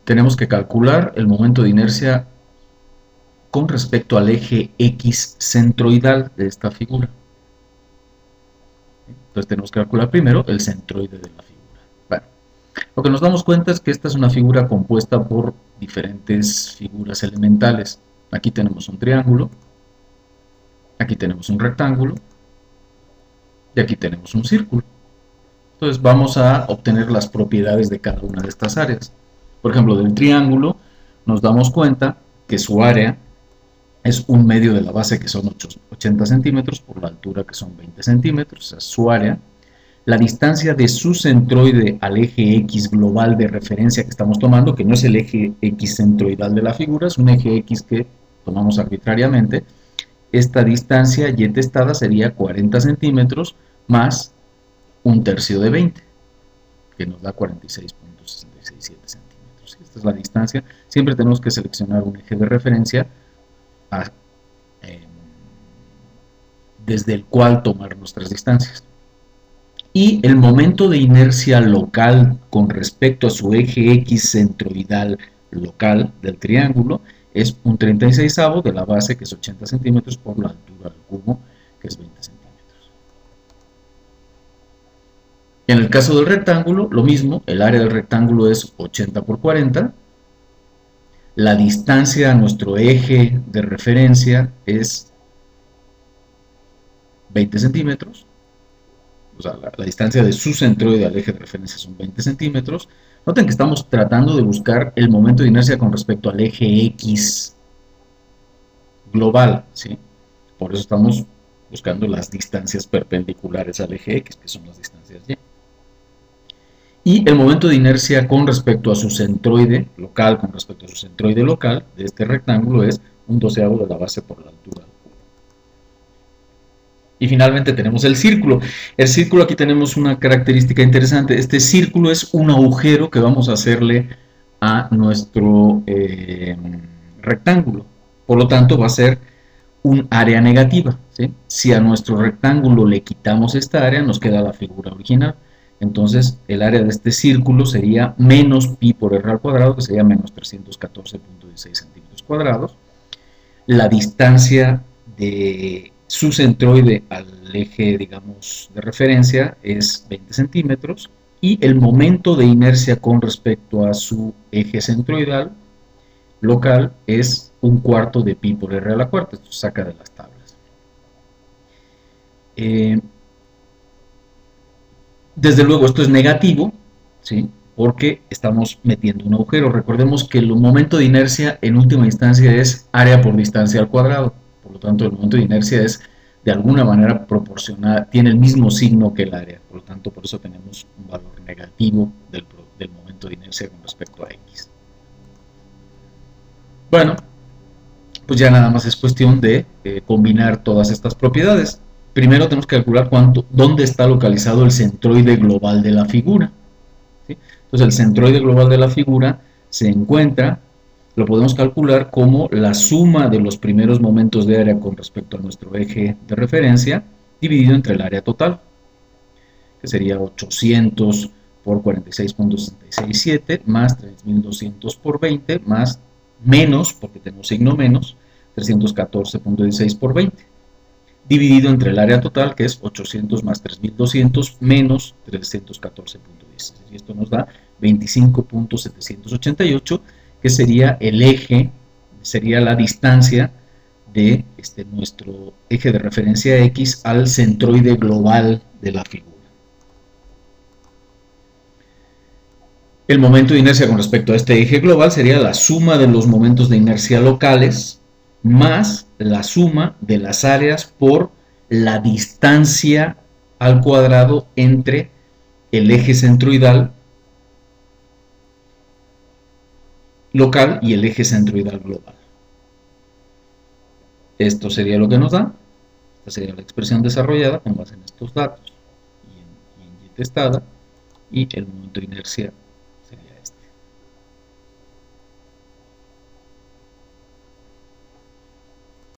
tenemos que calcular el momento de inercia con respecto al eje X centroidal de esta figura. Entonces tenemos que calcular primero el centroide de la figura. Bueno, lo que nos damos cuenta es que esta es una figura compuesta por diferentes figuras elementales. Aquí tenemos un triángulo, aquí tenemos un rectángulo y aquí tenemos un círculo. Entonces vamos a obtener las propiedades de cada una de estas áreas. Por ejemplo, del triángulo nos damos cuenta que su área es un medio de la base, que son 80 centímetros, por la altura, que son 20 centímetros, o sea, su área. La distancia de su centroide al eje X global de referencia que estamos tomando, que no es el eje X centroidal de la figura, es un eje X que tomamos arbitrariamente. Esta distancia y testada sería 40 centímetros más un tercio de 20, que nos da 46.667 centímetros. Esta es la distancia. Siempre tenemos que seleccionar un eje de referencia desde el cual tomar nuestras distancias. Y el momento de inercia local con respecto a su eje X centroidal local del triángulo es un 36avo de la base, que es 80 centímetros, por la altura del cubo, que es 20 centímetros. En el caso del rectángulo, lo mismo, el área del rectángulo es 80 por 40, la distancia a nuestro eje de referencia es 20 centímetros, o sea, la distancia de su centroide al eje de referencia son 20 centímetros. Noten que estamos tratando de buscar el momento de inercia con respecto al eje X global, ¿sí? Por eso estamos buscando las distancias perpendiculares al eje X, que son las distancias Y. Y el momento de inercia con respecto a su centroide local, de este rectángulo, es un doceavo de la base por la altura. Y finalmente tenemos el círculo. El círculo, aquí tenemos una característica interesante. Este círculo es un agujero que vamos a hacerle a nuestro rectángulo. Por lo tanto, va a ser un área negativa, ¿sí? Si a nuestro rectángulo le quitamos esta área, nos queda la figura original. Entonces, el área de este círculo sería menos pi por r al cuadrado, que sería menos 314.16 centímetros cuadrados. La distancia de su centroide al eje, digamos, de referencia es 20 centímetros. Y el momento de inercia con respecto a su eje centroidal local es un cuarto de pi por r a la cuarta. Esto se saca de las tablas. Desde luego esto es negativo, ¿sí? Porque estamos metiendo un agujero. Recordemos que el momento de inercia en última instancia es área por distancia al cuadrado. Por lo tanto, el momento de inercia es de alguna manera proporcional, tiene el mismo signo que el área. Por lo tanto, por eso tenemos un valor negativo del momento de inercia con respecto a X. Bueno, pues ya nada más es cuestión de combinar todas estas propiedades. Primero tenemos que calcular dónde está localizado el centroide global de la figura, ¿sí? Entonces el centroide global de la figura se encuentra, lo podemos calcular como la suma de los primeros momentos de área con respecto a nuestro eje de referencia, dividido entre el área total, que sería 800 por 46.667, más 3200 por 20, más menos, porque tenemos signo menos, 314.16 por 20. Dividido entre el área total, que es 800 más 3200 menos 314.16. Y esto nos da 25.788, que sería el eje, sería la distancia de nuestro eje de referencia X al centroide global de la figura. El momento de inercia con respecto a este eje global sería la suma de los momentos de inercia locales más la suma de las áreas por la distancia al cuadrado entre el eje centroidal local y el eje centroidal global. Esto sería lo que nos da. Esta sería la expresión desarrollada con base en estos datos y en Y testada, y el momento de inercia